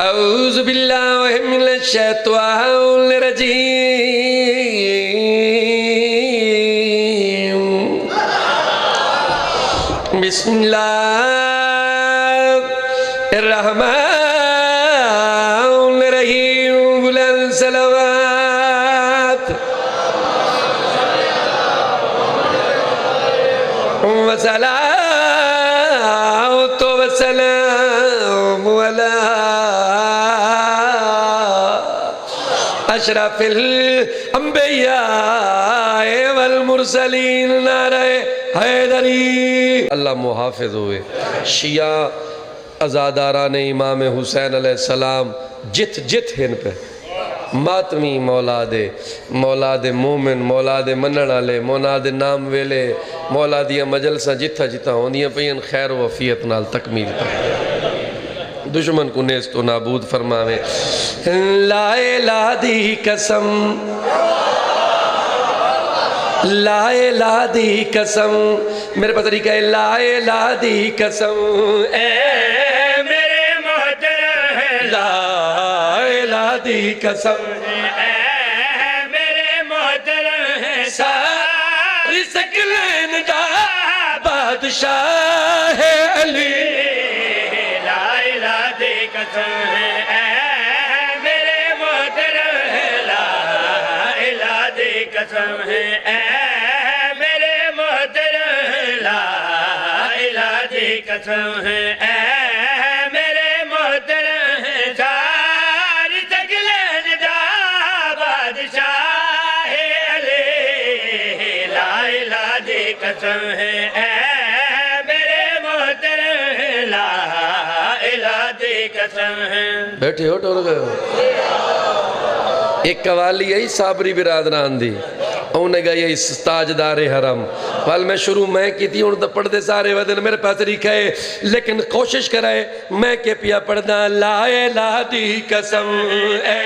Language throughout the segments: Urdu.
اعوذ باللہ من الشیطان الرجیم بسم اللہ الرحمن الرحیم بلند صلوات وصلاة وسلام علی اشرف الانبیاء والمرسلین نعرہ حیدری اللہ محافظ ہوئے شیعہ ازاداران امام حسین علیہ السلام جت ہن پہ ماتمی مولاد مومن مولاد منن والے مولاد نام ویلے مولادیاں مجلساں جتھا ہوندیاں پئیاں خیر و وفیت نال تکمیل کر دشمن کو نیست و نابود فرماوے لا الہ دی قسم لا الہ دی قسم میرے پتہ طریقہ ہے لا الہ دی قسم اے میرے محترم لا الہ دی قسم اے میرے محترم ساری سکلین دا بادشاہ علی لا الہ دی قسم اے میرے محترم لا الہ دی قسم اے میرے محترم لا الہ دی قسم اے میرے محترم ساری سکلین دا بادشاہ علی لا الہ دی قسم اے میرے محترم لا الہ دی قسم بیٹھے ہو ٹور گئے ہو ایک قوالی ہے صابری برادران دی انہیں گئی ہے تاجدار حرم وال میں شروع میں کی تھی انہوں تو پڑھ دے سارے ودن میرے پاس طریقہ ہے لیکن کوشش کرائے میں کے پیا پڑھنا لا الہ دی قسم اے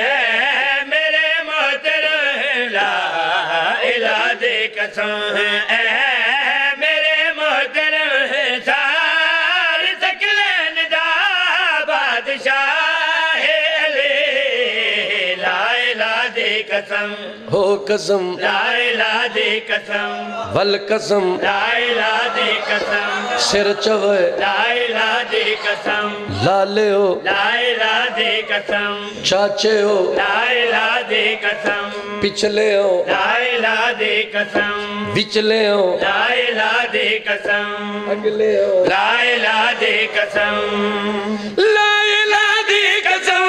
میرے محترم لا الہ دی قسم اے میرے محترم ساری سکلین دا بادشاہ علی لا الہ دی قسم ہو قسم لا الہ دی قسم والقسم لا الہ دی قسم سر چوئے لا الہ دی قسم لالے ہو لا الہ دی قسم چاچے ہو لا الہ دی قسم پچھلے ہو لا الہ دی قسم بچلے ہو لا الہ دی قسم اگلے ہو لا الہ دی قسم لا الہ دی قسم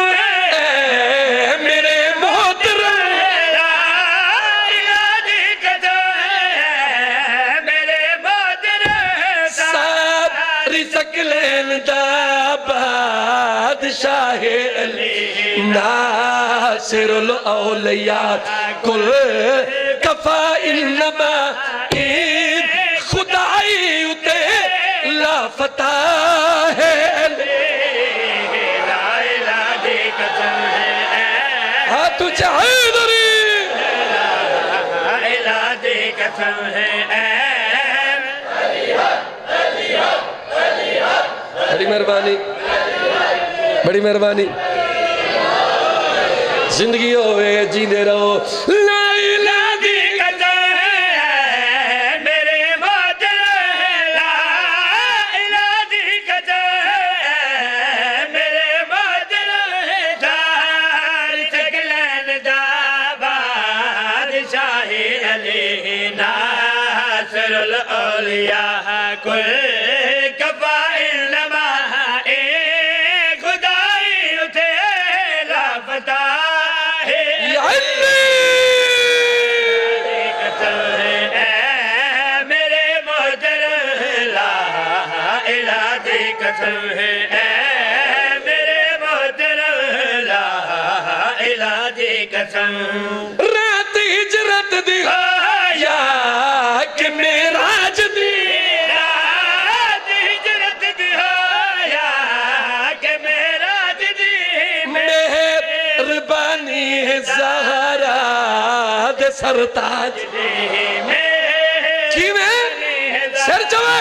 میرے محترم لا الہ دی قسم میرے محترم ساری سکلین دا بادشاہ علی ناصر الاولیاء کل کفا انما این خدائی اتے لا فتح علی لا الہ دی قسم ہاتھ چاہے دری لا الہ دی قسم بڑی مہربانی بڑی مہربانی زندگی ہوئے جیندے رہو لا الہ دی قسم میرے محترم لا الہ دی قسم میرے محترم ساری سکلین دا بادشاہ علی ناصر الاولیاء کل کفا انما ایک خدائی اتے لا فتح علی میرے محترم لا الہ دی قسم میرے محترم لا الہ دی قسم رات ہجرت دی یا کہ میراج دی رات ہجرت دی یا کہ میراج دی مہربانی زہرا دے سرتاج دی کی میں سر چوئے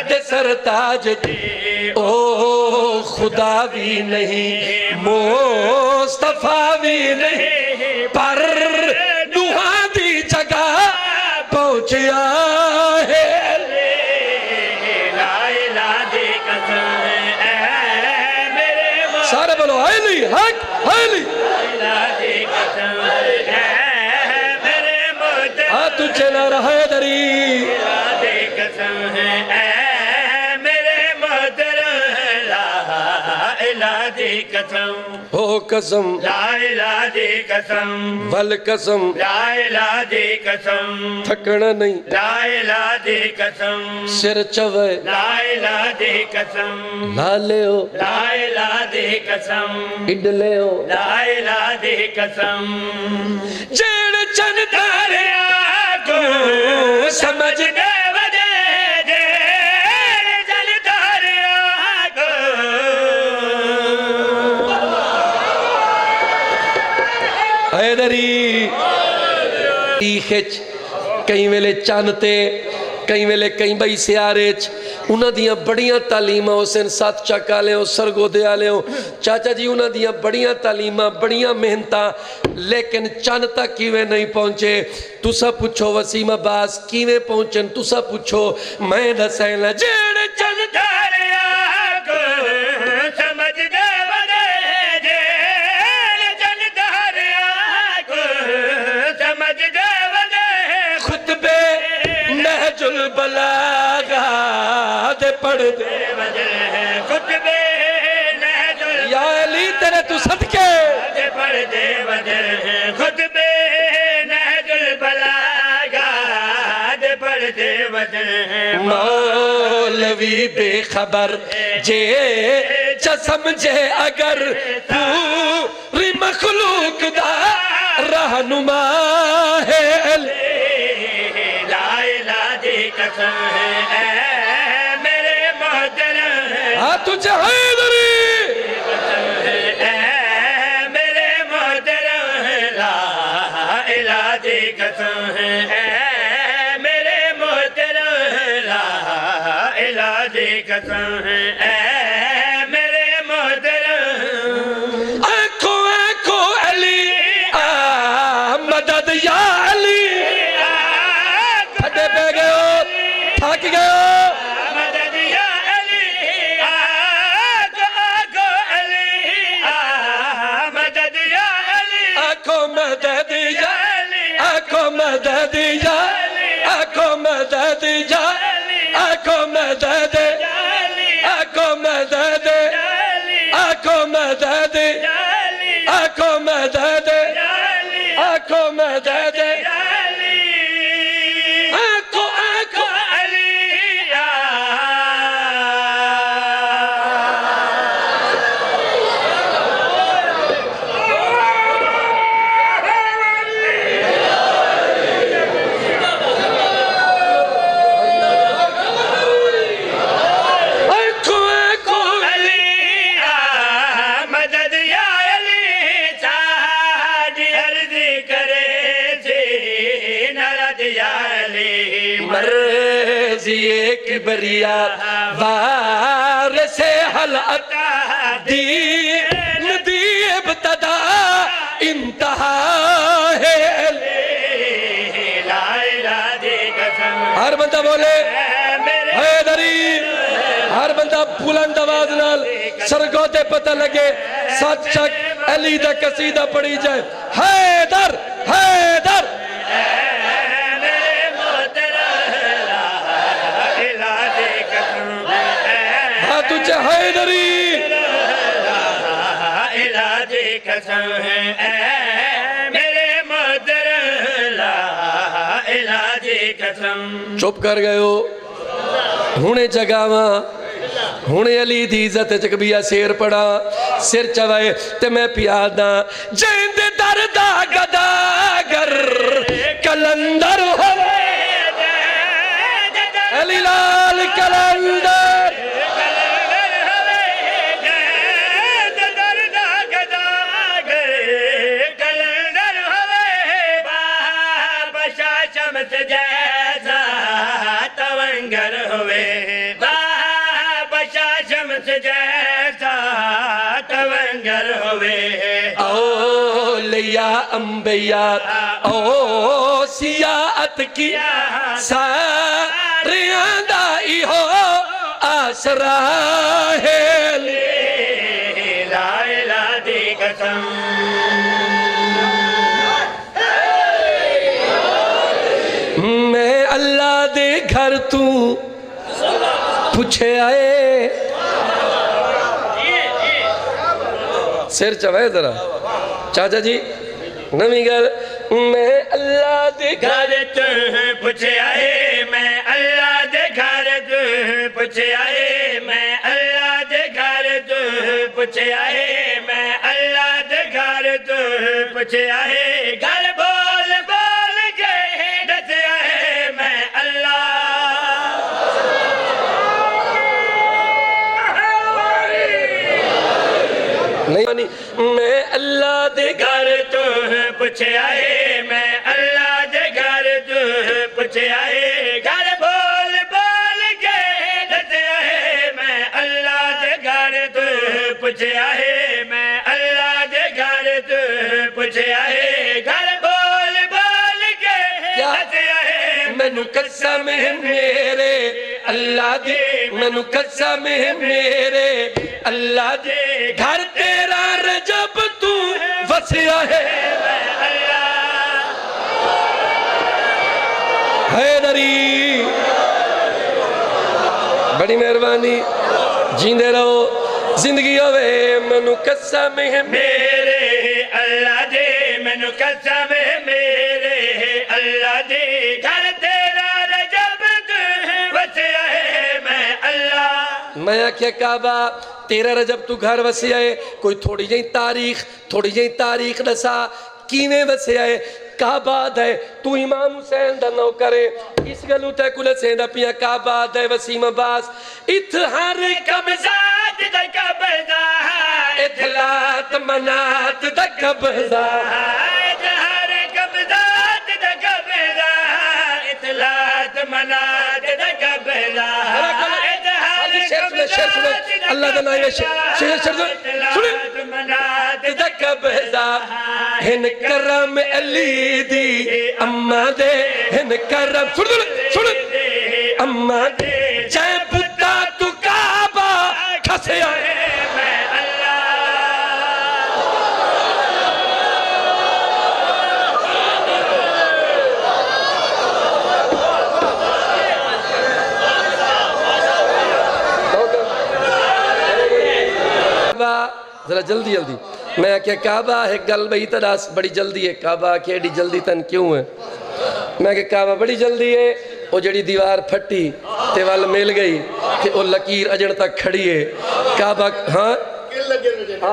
دے سرتاج دے او خدا بھی نہیں مصطفیٰ بھی نہیں پر نوحاں دی جگہ پہنچیا ہے لا الہ دی قسم اے میرے مولا سارے بولو علی حق علی لا الہ دی قسم اے میرے مولا تجھے نہ رہے دری لا الہ دی قسم اے میرے محترم لا الہ دی قسم او قسم لا الہ دی قسم والقسم لا الہ دی قسم تھکنا نہیں لا الہ دی قسم سر چوے لا الہ دی قسم لالے ہو لا الہ دی قسم اڈلے ہو لا الہ دی قسم جیڑ چند تاریا کو سمجھ دے خچ کئی ویلے چانتے کئی ویلے کئی بھائی سیارے انہاں دیاں بڑیاں تعلیماں حسین ساتھ چاکا لے ہوں سرگو دیا لے ہوں چاچا جی انہاں دیاں بڑیاں تعلیماں بڑیاں محنتاں لیکن چانتا کیویں نہیں پہنچے تسا پوچھو وسیم عباس کیویں پہنچن تسا پوچھو میں دسائن جیڑ چانتا ریا کو سمجھ دے ودے جیڑ چانتا ریا کو سمجھ دے خطبے نہج البلاغہ دے پڑھ دے خطبے نہج البلاغہ یا علی تیرے تو صدقے دے پڑھ دے خطبے نہج البلاغہ دے پڑھ دے مولوی بے خبر جے چا سمجھے اگر پوری مخلوق دا رہنما ہے قسم ہے اے میرے محترم تجھے حیدری قسم ہے اے میرے محترم لا الہ دی قسم ہے اے میرے محترم لا الہ دی قسم ہے اے میرے محترم آنکھوں آنکھوں علی مدد یا علی پھٹے پہ گئے تھک گئے مدد یا علی آنکھوں علی مدد یا علی آنکھوں مدد یا علی آنکھوں مدد یا آنکھوں مدد یا آنکھوں مدد آنکھوں مدد آنکھوں مدد آنکھوں مدد آنکھوں مدد کبریا وارث حلعت دین دی ابتدا انتہا ہے لا الہ دی قسم ہر بندہ بولے حیدری ہر بندہ بلند آواز نال سرگو تے پتہ لگے سچ چک علی دا قصیدہ پڑھی جائے حیدر حیدر تجھے حیدری الہ دی قسم ہے اے میرے محترم لا الہ دی قسم چپ کر گئے ہو ہونے جگاواں ہونے علی دی عزت چکبیا سیر پڑا سر چوائے تے میں پیادا جیند دردہ گداگر کلندر ہوئے علی لال کلندر جیسا تونگر ہوئے شمس جیسا تونگر ہوئے اولیاء انبیاء اوسیات کی ساریاں دائی ہو آسرا ہے لا الہ دی قسم میں اللہ دے گھر تو پوچھے آئے سر چوائے ذرا چاچا جی نمی گھر میں اللہ دے گھر تو پوچھے آئے میں اللہ دے گھر تو پوچھے آئے میں اللہ دے گھر تو پوچھے آئے میں اللہ دے گھر تو پوچھے آئے گھر بول بول کے ڈسے آئے میں اللہ نہیں میں اللہ دے گھر تو پوچھے آئے میں اللہ دے گھر تو پوچھے آئے گھر بول بول کے ڈسے آئے میں اللہ دے گھر تو پوچھے آئے میں اللہ دے گھر تو پوچھے آئے گھر بول بول کے ڈسے آئے مینو قسم ہے میرے اللہ دے مینو قسم ہے میرے اللہ دے گھر تیرا رجب تو وسیا ہے حیدری بڑی مہربانی جیندے رہو زندگی ہوئے مینو قسم ہے میرے اللہ دے مینو قسم ہے میرے اللہ دے گھر تیرا رجب تو وسیا ہے میں اللہ میں آکھیا کعبہ تیرا رجب تو گھر وسے آئے کوئی تھوڑی جائیں تاریخ نسا کیویں وسے آئے کعبہ دے تو امام حسین دا نو کرے اس گلو تے کل سیندہ پیا کعبہ دے وسیم عباس اتحار کمزاد دا قبضہ اتلات منات دا قبضہ اتحار کمزاد دا قبضہ اتلات منات دا قبضہ اللہ دا نائے شیر سنے دقبزہ ہن کرم علی دی اممہ دے ہن کرم سنے اممہ دے چاہے بتا تو کعبہ کھسے آئے ذرا جلدی میں کہ کعبہ ہے گل بھئی تراس بڑی جلدی ہے کعبہ کہ ایڈی جلدی تن کیوں ہے میں کہ کعبہ بڑی جلدی ہے وہ جڑی دیوار پھٹی تے وال مل گئی کہ وہ لکیر اجڑ تک کھڑی ہے کعبہ ہاں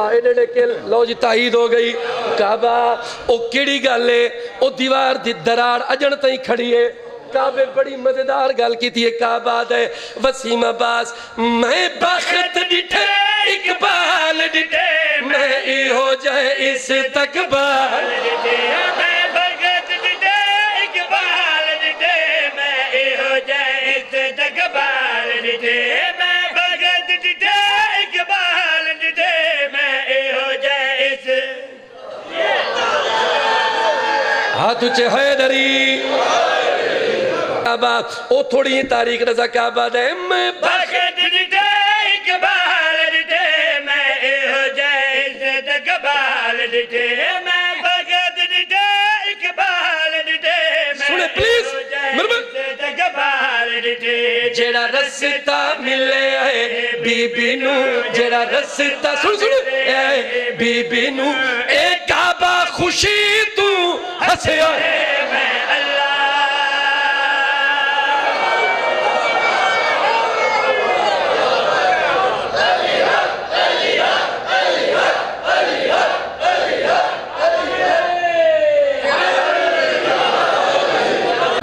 ایڈے کل لو جی تائید ہو گئی کعبہ وہ کیڑی گل ہے وہ دیوار دی دراڑ اجڑ تک کھڑی ہے کعبہ بڑی مزیدار گل کی تھی کعبہ دے وسیم عباس میں بخت ڈٹھے اقبال ڈٹھے میں ای ہو جائے اس تقبال ڈٹھے میں بخت ڈٹھے اقبال ڈٹھے میں ای ہو جائے اس تقبال ڈٹھے میں بخت ڈٹھے اقبال ڈٹھے میں ای ہو جائے اس ہاتھ اچھے حیدری کعبہ او تھوڑی ہی تاریخ رضا کعبہ دے میں بخت ڈٹھے اقبال ڈٹھے میں اے ہو جائے اس تقبال ڈٹھے میں بخت ڈٹھے اقبال ڈٹھے میں اے ہو جائے اس تقبال ڈٹھے جیڑا رستا ملے آئے بی بی نو جیڑا رستا سن بی بی نو اے کعبہ خوشی تو ہسے آئے میں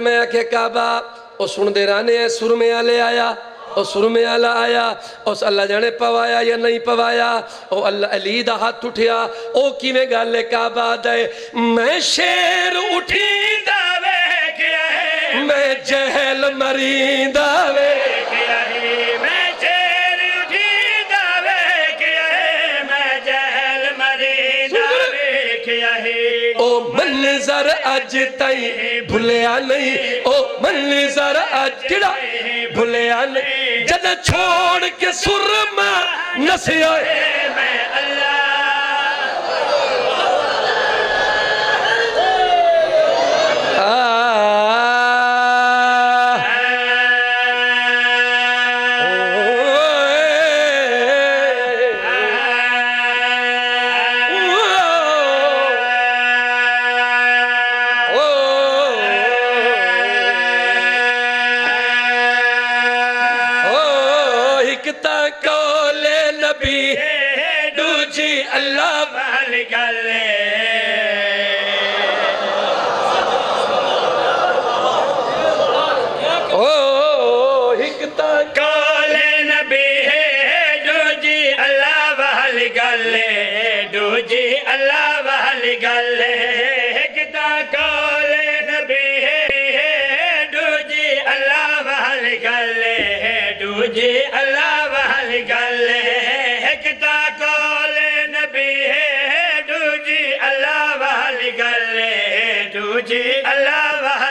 میں کہ کعبہ او سن دے رانے ہیں سرمے آلے آیا او سرمے آلہ آیا او اللہ جانے پوایا یا نہیں پوایا او اللہ علی دا ہاتھ اٹھیا او کی میں گالے کعبہ دے میں شیر اٹھی داوے کیا ہے میں جہل مری داوے کیا ہے میں شیر اٹھی منظر اج تائیں بھولیا نہیں او منظر اج کڑا بھولیا نہیں جد چھوڑ کے سرما نسیا میں اللہ اللہ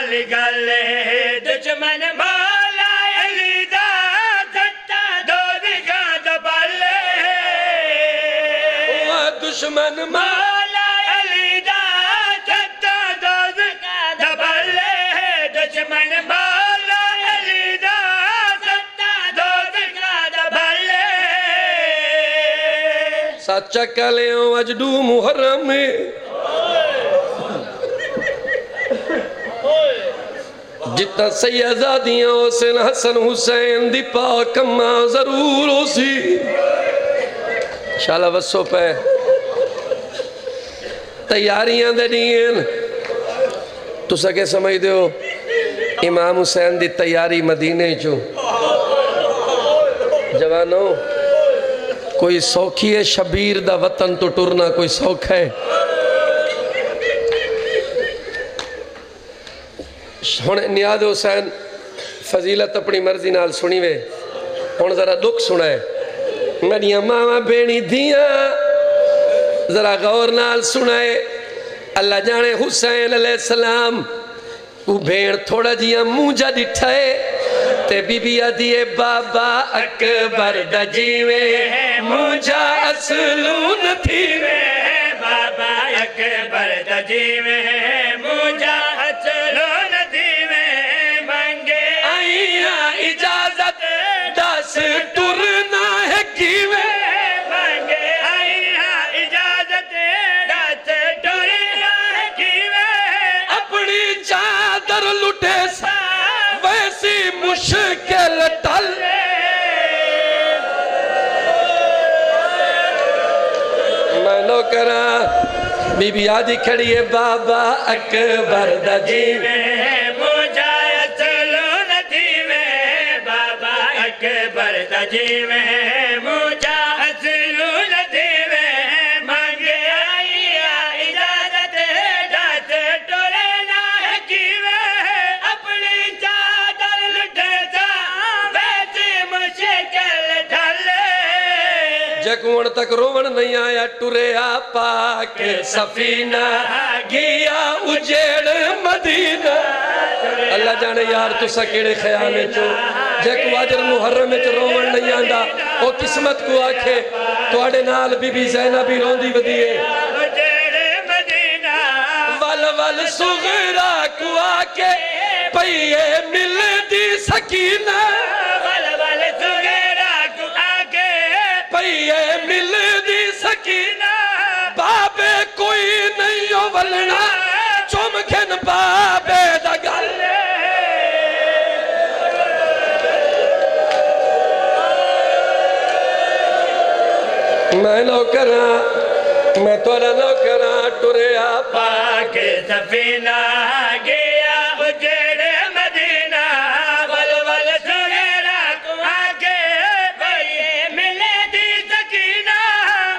والی گلے دشمن مولا علی دا سچا دوزخاں دا بالے دشمن مولا علی دا سچا دوزخاں دا بالے دشمن مولا علی دا سچا دوزخاں دا بالے سچا کلیوں اجدو محرم میں جتنا سیدادیاں حسین حسن حسین دی پاک ماں ضرور ہو سی انشاءاللہ وسو پہ تیاریاں دے دین تو سکے سمجھ دے ہو امام حسین دی تیاری مدینے چو جوانوں کوئی سوکھی ہے شبیر دا وطن تو ٹرنا کوئی سوکھ ہے نیاد حسین فضیلت اپنی مرضی نال سنی وے ہون ذرا دکھ سنائے میڈیاں ماما بینی دیاں ذرا غور نال سنائے اللہ جانے حسین علیہ السلام وہ بین تھوڑا جیاں موجہ ڈٹھائے تے بی بی آدھیے بابا اکبر دا جیوے موجہ اصلون تھی وے بابا اکبر دا جیوے موجہ اصلون ٹرنا ہے کیوے مانگے آئیاں اجازت دس ٹرنا ہے کیوے اپنی چادر لٹے سا ویسی مشکل ٹل میں نو کرا بی بی آدھی کھڑی ہے بابا اکبر دا جیوے جیوے موجہ اصلون دیوے مانگے آئیاں اجازت دس ٹرنا ہے کیوے اپنی چادر لٹے سا ویسی مشکل ڈھلے جگون تک روون نہیں آیا ٹریا پاک سفینہ گیا اجیڑ مدینہ اللہ جانے یار تو سکیڑے خیالے چو جے کو آجر محرم میں رومن نہیں آندہ وہ قسمت کو آکھے تو آڑے نال بی بی زینبی روندی ودیے ول ول صغرا کو آکے پئیے مل دی سکینہ ول ول صغرا کو آکے پئیے مل دی سکینہ بابے کوئی نہیں ہو ولنا چمکن بابے دا گلے میں نوکراں میں توڑا نوکراں ٹریا پاک سفینہ گیا اجیڑ مدینہ ول ول صغرا کو آکے پئیے ملے دی سکینہ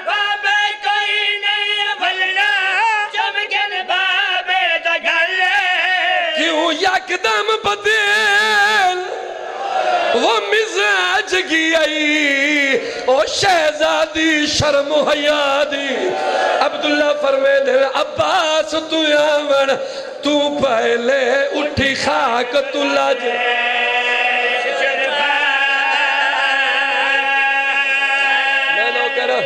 بابے کوئی نہیں بھلنا چمکن بابے دا گلے کیوں یکدم بدل وہ مزاج گئی او شہزادی شرم و حیا دی عبداللہ فرمے دے عباس تو آمن تو پہلے اٹھی خاک تو لاج میں نو کرو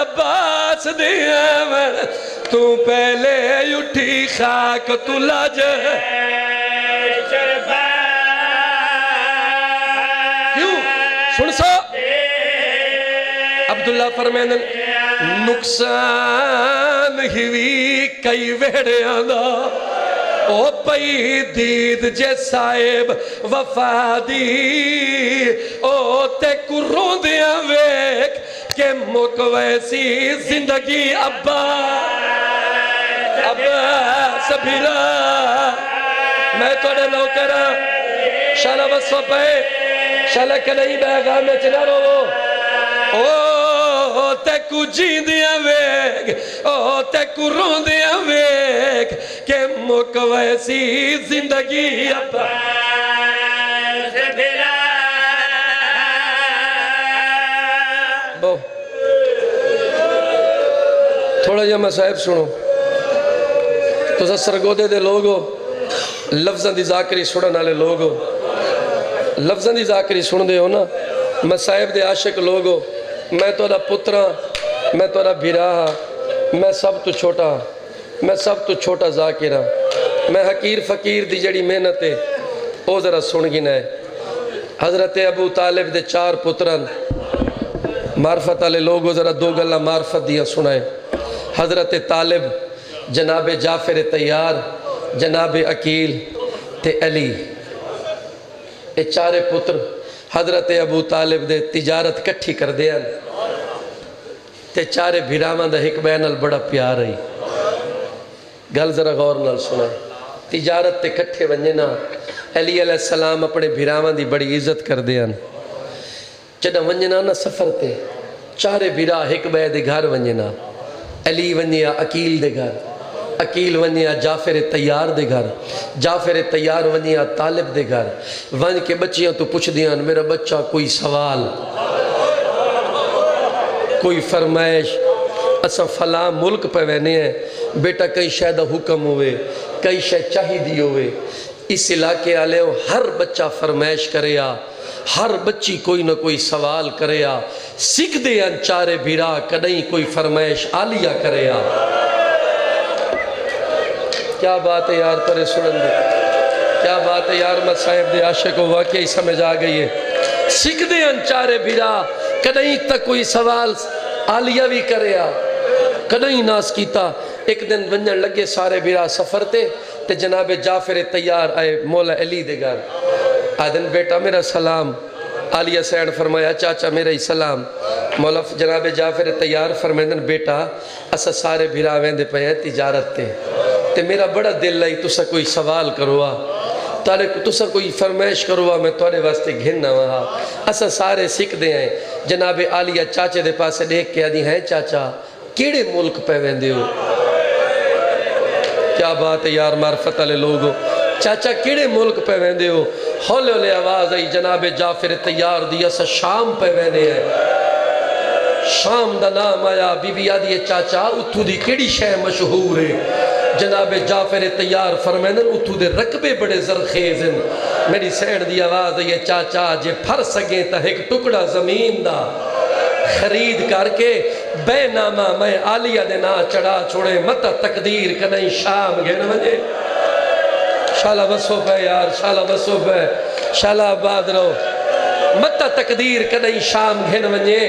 عباس دی آمن تو پہلے اٹھی خاک تو لاج کیوں سن سو عبداللہ فرمین نقصان ہی کئی ویڑے آدھا او پئی دید جے صاحب وفا دی او تے کروں دیا ویک کہ مک ویسی زندگی سبیرہ میں توڑے نوکرہ شالہ بسو پہ شالہ کدئی بیگا میں چلا رو او تے کو جین دیا ویک او تے کو رون دیا ویک کہ مک ویسی زندگی سبیرہ تھوڑا جا مسائب سنو تو سا سرگودے دے لوگو لفظاں دی ذاکری سنن والے لوگو لفظاں دی ذاکری سن دے ہو نا مسائب دے عاشق لوگو میں تو دا پترہ میں تو دا بھیراہ میں سب تو چھوٹا ذاکرہ میں حقیر فقیر دی جڑی محنت ہے او ذرا سن گنا ہے حضرت ابو طالب دے 4 پتران معرفت والے لوگو ذرا 2 گلہ معرفت دیا سنائے حضرت طالب جناب جعفر تیار جناب عقیل تے علی اے 4 پتر حضرت ابو طالب دے تجارت کٹھی کر دیا تے 4 بھیراواں دا ایک بینال بڑا پیار ہے گل ذرا غور نال سنائے تجارت تے کٹھے ونجنا علی علیہ السلام اپنے بھیراواں دی بڑی عزت کر دیا جدہ ونجنا نا سفر تے 4 بھیرا ایک بے دے گھر ونجنا علی ونجیا عقیل دے گھر عقیل ونجیا جعفر تیار دے گھر جعفر تیار ونجیا طالب دے گھر ونج کے بچیاں تو پوچھ دیاں میرا بچہ کوئی سوال کوئی فرمائش اسا فلاں ملک پہ وینے ہیں بیٹا کئی شاید حکم ہوئے کئی شاید چاہی دی ہوئے اس علاقے آلے ہو ہر بچہ فرمائش کرے آ ہر بچی کوئی نہ کوئی سوال کرے آ سکھ دے ان 4 بھیرا کدیں کوئی فرمائش آلیہ کرے آ کیا بات ہے یار ترے سنن دے کیا بات ہے یار مسائب دے عاشق کو واقعی سمجھ آ گئی ہے سکھ دے ان 4 بھیرا کدیں تک کوئی سوال آلیہ بھی کرے آ کدیں ناس کیتا ایک دن ونجن لگے سارے بھیرا سفر تے جناب جعفر تیار آئے مولا علی دے گھر آدن بیٹا میرا سلام عالیہ سین فرمایا چاچا میرا ہی سلام مولا جناب جعفر تیار فرمائندن بیٹا اسا سارے بھیرا ویندے پہ ہیں تجارت تے میرا بڑا دل لائی تسا کوئی سوال کروا تسا کوئی فرمائش کروا میں توڑے واسطے گھننا وہاں اسا سارے سکھ دے ہیں جناب عالیہ چاچے دے پاسے دیکھ کے آدھی ہیں چاچا کیڑے ملک پہ ویندے ہو کیا بات ہے یار معرفت والے لوگو چاچا کیڑے ملک پہ ویندے ہو ہولے ہولے آواز آئی جناب جعفر تیار دیا سا شام پہ ویندے ہیں شام دا نام آیا بی بی آدھی چاچا اتھو دی کیڑی شے مشہور ہے جناب جعفر تیار فرمائندن اتھو دے رقبے بڑے زرخیز ہیں میری سین دی آواز آئی چاچا جے پھر سگیں تا ایک ٹکڑا زمین دا خرید کر کے بے نامہ میں عالیہ دے نا چڑھا چھوڑے متا تقدیر کدیں شام گھن ونجے شالہ وصف ہے یار شالہ وصف ہے شالہ آباد رہو متا تقدیر کدیں شام گھن ونجے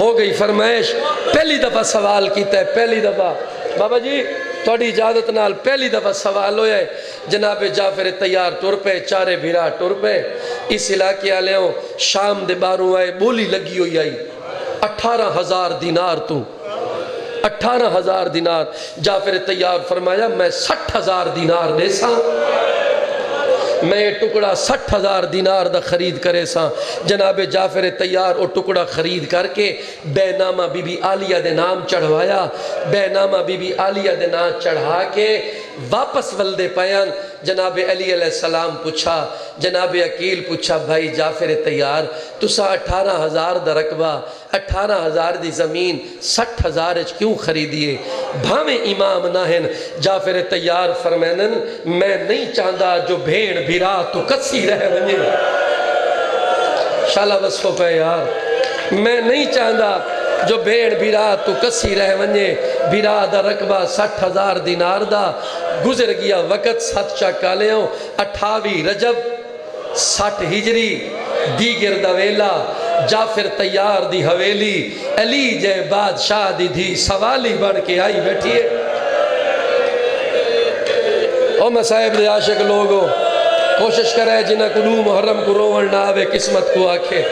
ہو گئی فرمائش پہلی دفعہ سوال کیتا ہے پہلی دفعہ بابا جی توڑی اجازت نال پہلی دفعہ سوال ہویا ہے جناب جعفر تیار ٹر پہ 4 بھیرا ٹر پہ اس علاقے آلے ہوں شام دے باروں آئے بولی لگی ہوئی آئی 18,000 دینار تو 18,000 دینار جعفر تیار فرمایا میں 60,000 دینار دے ساں میں یہ ٹکڑا 60,000 دینار دا خرید کرے ساں جناب جعفر تیار وہ ٹکڑا خرید کر کے بے نامہ بی بی عالیہ دے نام چڑھوایا بے نامہ بی بی عالیہ دے نام چڑھا کے واپس ولدے پیان جناب علی علیہ السلام پوچھا جناب عقیل پوچھا بھائی جعفر تیار تسا 18,000 دا رقبہ 18,000 دی زمین 60,000 کیوں خریدیے بھاویں امام ناہن جعفر تیار فرمینن میں نہیں چاہتا جو بھیڑ بھیرا تو کسی رہ ونجے شالا وصفو پہ یار میں نہیں چاہتا جو بھیڑ بھیرا تو کسی رہ ونجے بھیرا دا رقبہ 60,000 دینار دا گزر گیا وقت 7 چاکالیوں 28 رجب 60 ہجری دیگر دا ویلا جعفر تیار دی حویلی علی جے بادشاہ دی دھی سوالی بن کے آئی بیٹھیے او مسائب دے عاشق لوگوں کوشش کرے جنہ کلو محرم کو روون نہ آوے قسمت کو آکھے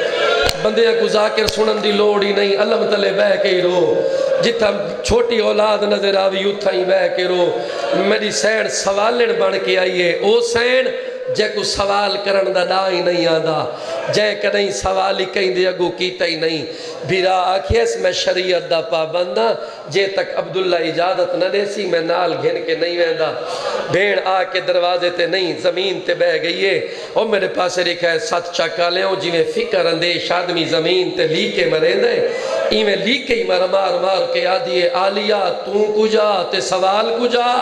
بندیاں کو ذاکر سنن دی لوڑی نہیں علم تلے بہ کے ہی رو جتھا چھوٹی اولاد نظر آوی اتھا ہی بہ کے رو میری سین سوالن بن کے آئیے او سین جے کو سوال کرن دا نا ہی نہیں آدھا جے کنہیں سوالی کہیں دے اگو کیتا ہی نہیں بھیرا آکھیس میں شریعت دا پابندہ جے تک عبداللہ اجازت نہ دے سی میں نال گھن کے نہیں ویندہ بھیڑ آ کے دروازے تے نہیں زمین تے بہ گئیے اور میرے پاس رکھا ہے 7 چاکالے ہوں جی میں فکر اندیش آدمی زمین تے لیکے مرین دے ایمیں لیکے ہی مار مار کے آدھیے آلیا تو کجا تے سوال کجا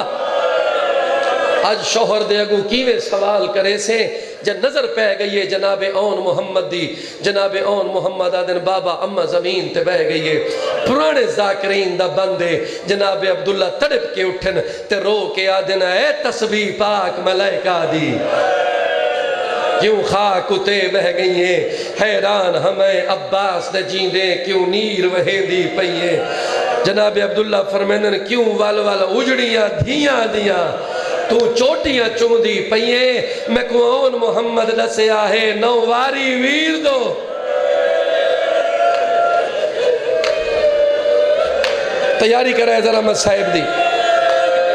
آج شوہر دے اگو کیویں سوال کرے سے جب نظر پہ گئیے جناب اون محمد دی جناب اون محمد آدن بابا اما زمین تے بہ گئیے پرانے ذاکرین دا بندے جناب عبداللہ تڑپ کے اٹھن تے رو کے آدن اے تسبیح پاک ملائکہ دی کیوں خاک اتے بہ گئیے حیران ہمیں عباس دے جیندے کیوں نیر وہے دی پئیے جناب عبداللہ فرمینن کیوں وال اجڑیاں دھیاں دیاں تو چوٹیاں چم دی پئیے میں کون محمد دسے آہے نواری ویر دو تیاری کرے ذرا مسائب دی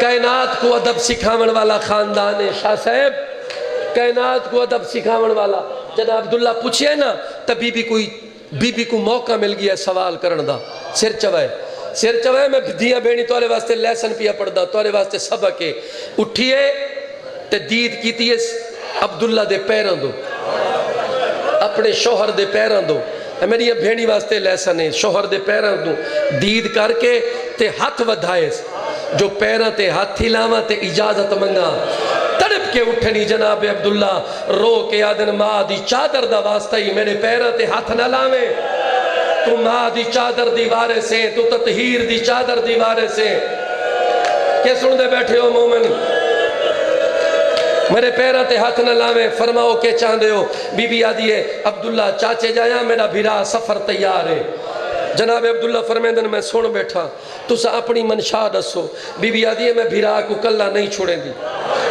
کائنات کو ادب سکھاون والا خاندان شاہ صاحب کائنات کو ادب سکھاون والا جناب عبداللہ پوچھئے نا تا بی بی کو موقع مل گیا سوال کرن دا سر چوائے میں دیاں بینی توارے واسطے لیسن پیا پڑھ دا توارے واسطے سبکے اٹھئے تے دید کیتی ہے عبداللہ دے پیران دو اپنے شوہر دے پیران دو میری یہ بھینی واسطے لیسن ہے شوہر دے پیران دو دید کر کے تے ہاتھ ودھائے جو پیران تے ہاتھ ہلاوا تے اجازت منگا تڑپ کے اٹھنی جناب عبداللہ رو کے آدن ماں دی چادر دا واسطہ ہی میرے پیران تے ہاتھ نہ لاویں تو ماں دی چادر دیوارے سے تو تطہیر دی چادر دیوارے سے کہ سن دے بیٹھے ہو مومن میرے پیرہ تے ہاتھ نہ لاویں فرماؤ کہ چاندے ہو بی بی آدھیے عبداللہ چاچے جایا میرا بھیرا سفر تیار ہے جناب عبداللہ فرمیندن میں سن بیٹھا تو سا اپنی منشاہ دسو بی بی آدھیے میں بھیرا کو کلہ نہیں چھوڑیں دی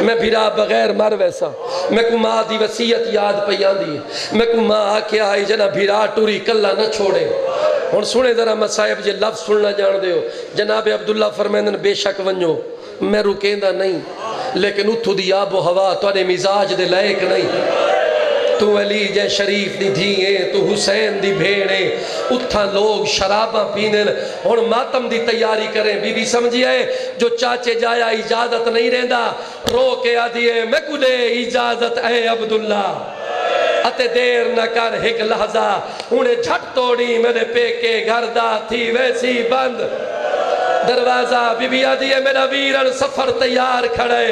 میں بھیرا بغیر مر ویسا میں کو ماں دی وسیعت یاد پیان دی میں کو ماں آکے آئی جنا بھیرا ٹوری کلہ نہ چھوڑے اور سنے ذرا مسائب جے لفظ سننا جان دے ہو جناب عبداللہ فرمیندن بے شک ونجو میں رکیندہ نہیں لیکن اتھو دی آب و ہوا تو انے مزاج دے لائق نہیں تو علی جے شریف دی دھیئے تو حسین دی بھیڑے اتھا لوگ شرابہ پینن اور ماتم دی تیاری کریں بی بی سمجھئے جو چاچے جایا اجازت نہیں رہندا رو کے آدھیے میں کو دے اجازت اے عبداللہ اتے دیر نہ کر ایک لحظہ انہیں جھٹ توڑی میرے پیکے گھردہ تھی ویسی بند دروازہ بی بی آدھی ہے میرا ویرن سفر تیار کھڑے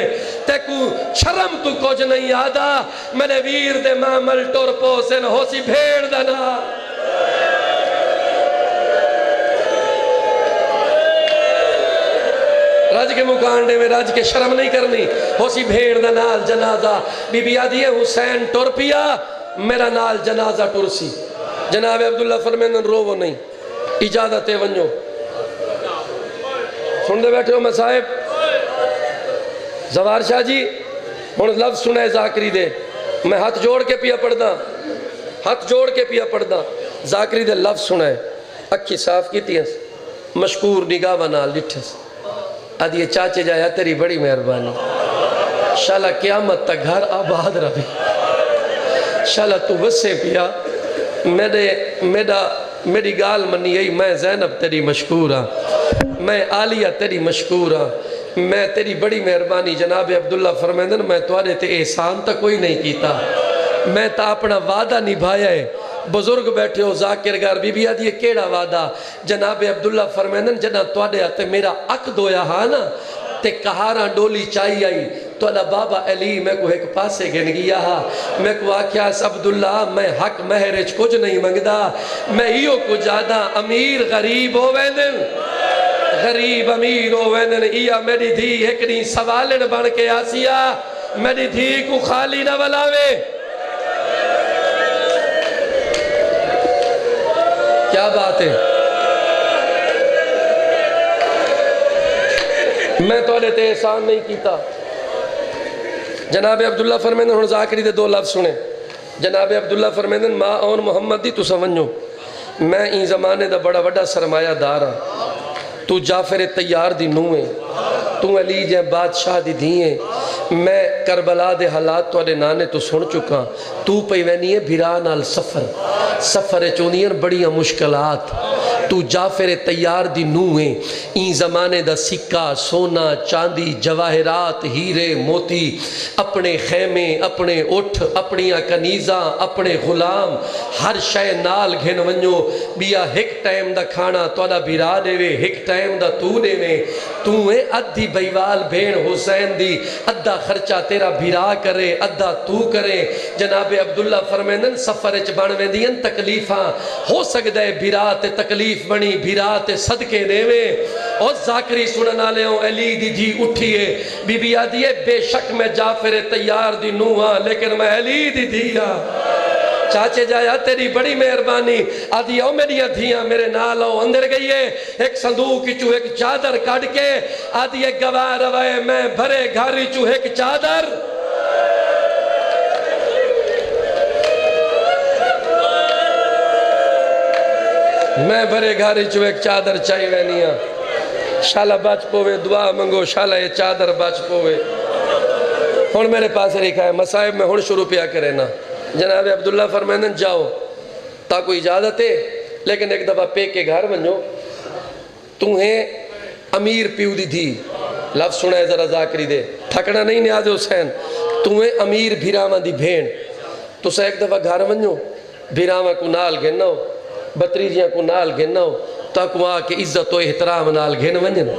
تے کو شرم تو کچھ نہیں آدھا میرے ویر دے معامل ٹور پوسن ہو سی بھیڑ دنا راج کے مکانڈے میں راج کے شرم نہیں کرنی ہو سی بھیڑ دا نال جنازہ بی بی آدھی ہے حسین ٹور پیا میرا نال جنازہ ٹور سی جناب عبداللہ فرمیندن رو وہ نہیں اجازت ونجو سن دے بیٹھے ہو مسائب زوار شاہ جی اور لفظ سنے ذاکری دے میں ہاتھ جوڑ کے پیا پڑھدا ہاتھ جوڑ کے پیا پڑھدا ذاکری دے لفظ سنے اکھی صاف کی تھی مشکور نگاہ نال ڈٹھس آدھی چاچے جایا تیری بڑی مہربانی شالا قیامت تک گھر آباد رہی شالا تو وسے پیا میری گال منی یہی میں زینب تیری مشکور ہاں میں عالیہ تیری مشکور ہاں میں تیری بڑی مہربانی جناب عبداللہ فرمیندن میں توارے تے احسان تا کوئی نہیں کیتا میں تا اپنا وعدہ نبھایا ہے بزرگ بیٹھے ہو ذاکر گار بی بی آدھی کیڑا وعدہ جناب عبداللہ فرمیندن جنہ توارے آتے میرا عقد ہویا ہاں نا تے کہاراں ڈولی چاہی آئی تو اللہ بابا علی میں کو ایک پاسے گن گیا ہاں میں کو آکھیا عبداللہ میں حق مہرچ کچھ نہیں منگدا میں ہیو کو جادا امیر غریب ہو ویندن غریب امیر ہو ویندن ایا میری دھی ایک نہیں سوالن بن کے آسیا میری دھی کو خالی نہ بلاوے کیا بات ہے میں تو علیہ تے احسان نہیں کیتا جناب عبداللہ فرمیندن ہن ذاکری دے 2 لفظ سنے جناب عبداللہ فرمیندن ماں اون محمد دی تو سمجھو میں این زمانے دا بڑا بڑا سرمایہ دارا تو جعفر تیار دی نویں تو علی جے بادشاہ دی دھییں میں کربلا دے حالات تو علیہ نانے تو سن چکا تو پیوینی ہے بھیران آل سفر چونیاں بڑیاں مشکلات تو جعفر تیار دی نویں این زمانے دا سکہ سونا چاندی جواہرات ہیرے موتی اپنے خیمے اپنے اٹھ اپنیاں کنیزاں اپنے غلام ہر شے نال گھن ونجو بیا ہک ٹائم دا کھانا توڑا بھیرا دے وے ہک ٹائم دا تو دے وے تو ہے ادھی بیوال بھین حسین دی ادھا خرچہ تیرا بھیرا کرے ادھا تو کرے جناب عبداللہ فرمیندن سفرچ بانویں دین تکلیفاں ہو سکتا ہے بھیرا تے تکلیف بنی بھیرا تے صدقے دے وے اور ذاکری سننا لے ہوں علی دی دھی اٹھیے بی بی آدھیے بے شک میں جعفر تیار دی نوہاں لیکن میں علی دی دھیا چاچے جایا تیری بڑی مہربانی آدھی او میری دھیاں میرے نال او اندر گئیے ایک صندوق چو ایک چادر کاٹ کے آدھی ایک گواہ روائے میں بھرے گھاری چو ایک چادر میں بھرے گھاری چو ایک چادر چاہی وینیاں شالہ بچ پوے دعا منگو شالہ یہ چادر بچ پوے ہون میرے پاس رکھا ہے مسائب میں ہون شروع پیا کرے نا جناب عبداللہ فرمیندن جاؤ تا کوئی اجازت ہے لیکن ایک دفعہ پے کے گھر بنجو تمہیں امیر پیو دی تھی لفظ سنا ہے ذرا ذاکری دے تھکنا نہیں نیاز حسین تمہیں امیر بھیراما دی بھین تو سے ایک دفعہ گھر بنجو بھیراما کو نال گھننا ہو بطریجیاں کو نال گھننا ہو تاک وہاں کے عزت و احترام نال گھن ونجن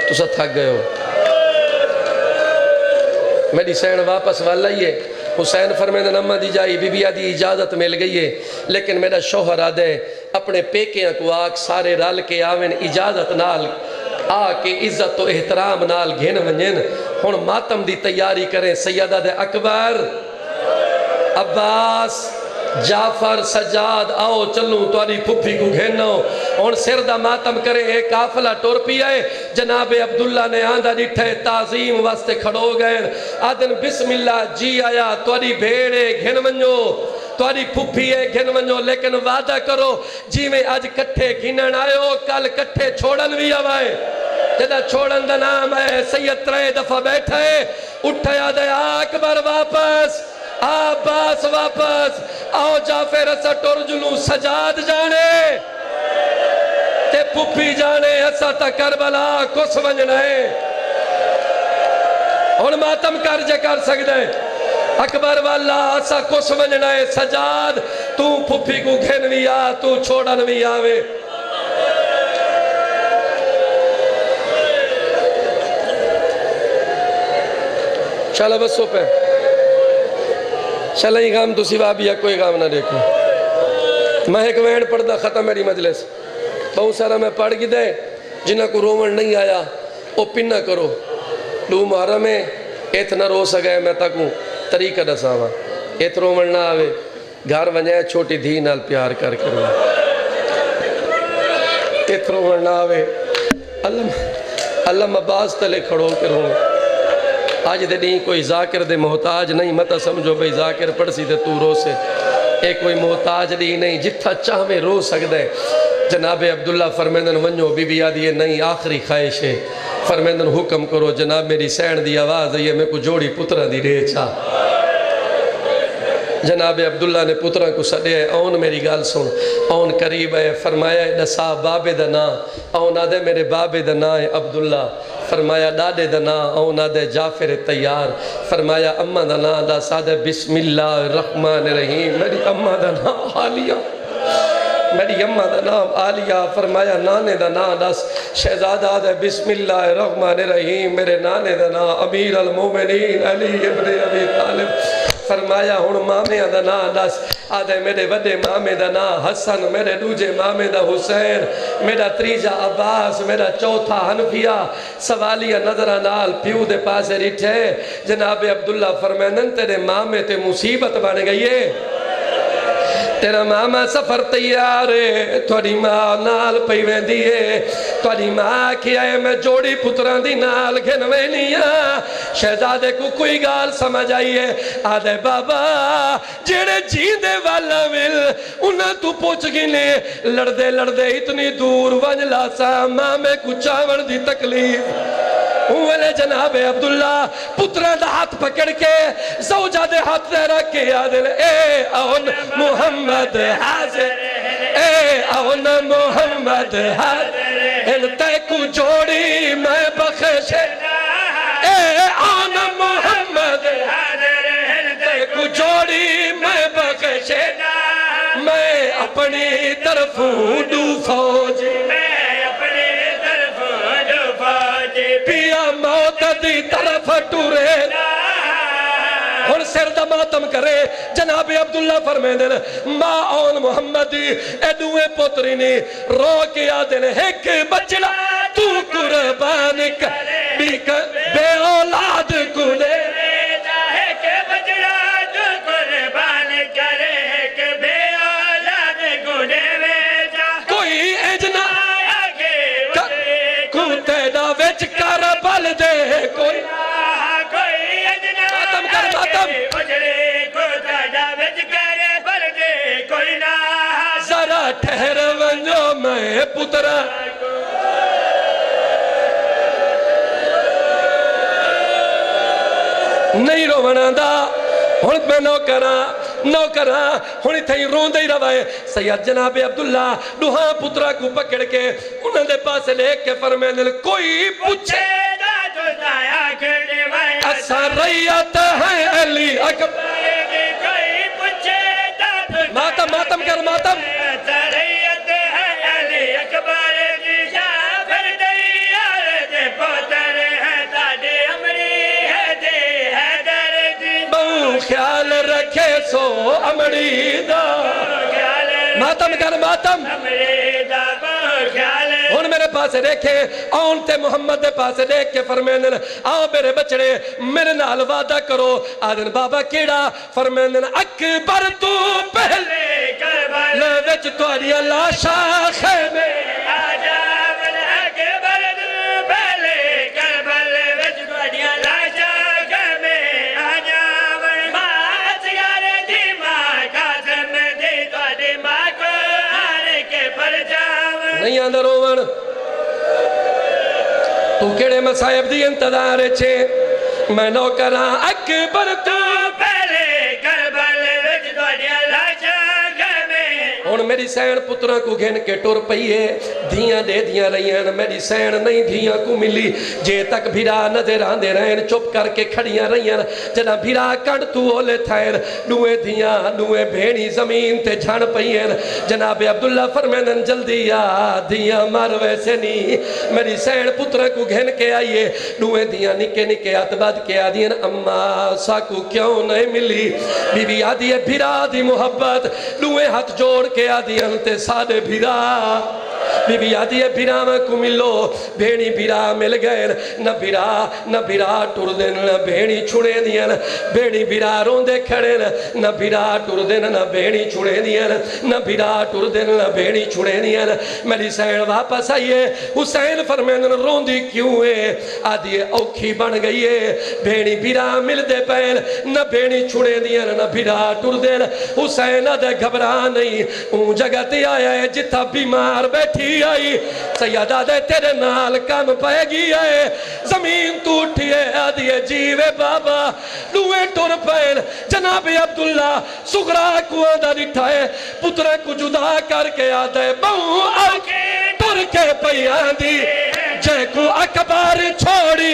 تو سا تھک گئے ہو میری سین واپس والا ہی ہے حسین فرمیندن اماں دی جائی بی بی آدھی اجازت مل گئی ہے لیکن میرا شوہر آدھے اپنے پیکیاں کو آگ سارے رال کے آوین اجازت نال آ کے عزت و احترام نال گھن ونجن ہون ماتم دی تیاری کریں سیدہ دے اکبر عباس جعفر سجاد آؤ چلوں تواری پھپھی کو گھنو اور سر دا ماتم کرے ایک قافلہ ٹور پی آئے جناب عبداللہ نے آندھا جٹھے تعظیم واسطے کھڑو گئے آدن بسم اللہ جی آیا تواری بھیڑے گھن منجو تواری پھپھی گھن منجو لیکن وعدہ کرو جی میں آج کٹھے گھنن آئے ہو کل کٹھے چھوڑن بھی آوائے جدہ چھوڑن دا نام ہے سید 3 دفعہ بیٹھے اٹھایا دے اکبر واپس عباس واپس آؤ جعفر اسا ٹور جلوں سجاد جانے تے پپی جانے اسا تا کربلا کس ونجنا ہے اور ماتم کر جے کر سکتے اکبر والا اسا کس ونجنا ہے سجاد تو پپی کو گھن بھی آ تو چھوڑن بھی آوے چلو بس سو پہ چلیں ہی غام تو سوا بھی ہے کوئی غام نہ دیکھو میں ایک وینڈ پڑھتا ختم میری مجلس بہت سارا میں پڑھ گی دے جنہ کو رومن نہیں آیا او پن نہ کرو دو محرم ہے ایت نہ رو سگئے میں تکوں طریقہ دساوا ایت رومن نہ آوے گھر ونجائے چھوٹی دھی نال پیار کر کرو ایت رومن نہ آوے اللہ مباز تلے کھڑو کرو آج دے نہیں کوئی ذاکر دے محتاج نہیں متا سمجھو بھئی ذاکر پڑھ سی دے تو رو سے ایک کوئی محتاج نہیں جتھا چاہوے رو سکتے جناب عبداللہ فرمیندن ونجو بی بی آدھی نہیں آخری خواہش ہے فرمیندن حکم کرو جناب میری سین دی آواز ہے یہ میں کو جوڑی پترہ دی رے چاہ جناب عبداللہ نے پترہ کو سڑے ہے اون میری گال سن اون قریب ہے فرمایا دسا بابے دنا اون آدھے میرے بابے دنا ہے عبداللہ فرمایا ڈاڈے دنا اون آدھے جعفر تیار فرمایا اممہ دنا دا سادہ بسم اللہ الرحمن الرحیم میری اممہ دنا عالیہ میری اممہ دا نام عالیہ فرمایا نانے دا نام دس شہزادہ دے بسم اللہ الرحمن الرحیم میرے نانے دا نام امیر المومنین علی ابن ابی طالب فرمایا ہون مامے دا نام دس آدھے میرے وڈے مامے دا نام حسن میرے دوجے مامے دا حسین میرا تریجا عباس میرا چوتھا حنفیہ سوالیہ نظرہ نال پیو دے پاسے ریٹھے جناب عبداللہ فرمائنن تیرے مامے تے مصیبت بن گئی ہے تیرا ماما سفر تیار ہے توڑی ماں نال پیویں دیئے توڑی ماں کیا ہے میں جوڑی پتران دی نال گھنوے نیا شہزادے کو کوئی گال سمجھ آئیے آدھے بابا جیڑے جیندے والا مل انہاں تو پوچھ گینے لڑدے اتنی دور ونجلا سا ماں میں کچھاون دی تکلیف اوہلے جناب عبداللہ پتران دا ہاتھ پکڑ کے زوجہ دے ہاتھ دے رکھ کے آدھے اے اون محمد حاضر اے اون محمد حاضر ان تے کو جوڑی میں بخش اے اون محمد حاضر ان تے کو جوڑی میں بخش میں اپنی طرف دو فوج پیا موت دی طرف ٹورے اور سر دا ماتم کرے جناب عبداللہ فرمائے دن ماں اون محمد ایڈوے پتری نے رو کے آدھن ایک بچڑا تو قربان کر بے اولاد کو لے کوئی اجنا کو تیڑا وچ کر بل دے کوئی ماتم کر ماتم ذرا ٹھہر ونجو میں پترا نہیں رو بناندہ ہن میں نوکرہ ہونی تھئی رون دے روائے سید جناب عبداللہ دوہاں پترہ کو پکڑ کے انہوں نے پاس لے کے فرمائے دل کوئی پوچھے اسا ریت ہے علی اکبر ماتم ماتم کر ماتم خیال رکھے سو امڑی دا ماتم کر ماتم ہون میرے پاس دیکھے آن تے محمد دے پاس دیکھ کے فرمائن آؤ میرے بچڑے میرے نال وعدہ کرو آدھن بابا کیڑا فرمائن اکبر تو پہلے کربل وچ تواری لاشا خیمے آجا اکبر تو پہلے کربل وچ تواری لاشا خیمے آجا نہیں آندر روون تو کیڑے مسائب دی انتظار چھے میں نوکران اکبر تو پہلے کربل وچ دوڑیا لاشا گھمے ہون میری سین پترہ کو گھن کے ٹور پئیے دھیاں دے دھیاں رہی ہیں میری سین نہیں دھیاں کو ملی جے تک بھیرا نظر آندے رہن چپ کر کے کھڑیاں رہی ہیں جنا بھیرا کڑ تو ہولے تھائر دوئے دھیاں دوئے بھیڑی زمین تے جھان پئی ہیں جناب عبداللہ فرمینن جلدی آ دھیاں مار ویسے نہیں میری سین پترہ کو گھن کے آئیے دوئے دھیاں نکے نکے اتباد کے آدھیں اممہ ساکو کیوں نہیں ملی بی بی آدھی ہے بھیرا دی محبت دوئے ہاتھ جوڑ کے آدھیں تے سادے بھیرا بی بی آدھی ہے بھیرا میں کو ملو بھیڑی بھیرا مل گئے نہ بھیرا ٹور دین نہ بھیڑی چھوڑے دین بھیڑی بھیرا روندے کھڑے نہ بھیرا ٹور دین نہ بھیڑی چھوڑے دین نہ بھیرا ٹور دین نہ بھیڑی چھوڑے دین میری سین واپس آئیے حسین فرمین روندی کیوں ہے آدھی ہے اوکھی بن گئی ہے بھیڑی بھیرا مل دے پہل نہ بھیڑی چھوڑے دین نہ بھیرا ٹور دین حسین دے گھبرا نہیں اون جگہ تے آیا ہے جتھا بیمار بیٹھی آئی سیدہ دے تیرے نال کام پائے گی آئے زمین تو اٹھی ہے آدھی ہے جیوے بابا دوے ٹر پین جناب عبداللہ سغرا کو آدھا دٹھائے پترے کو جدا کر کے آدھے بہو آکے ٹر کے پیان دی جے کو اکبر چھوڑی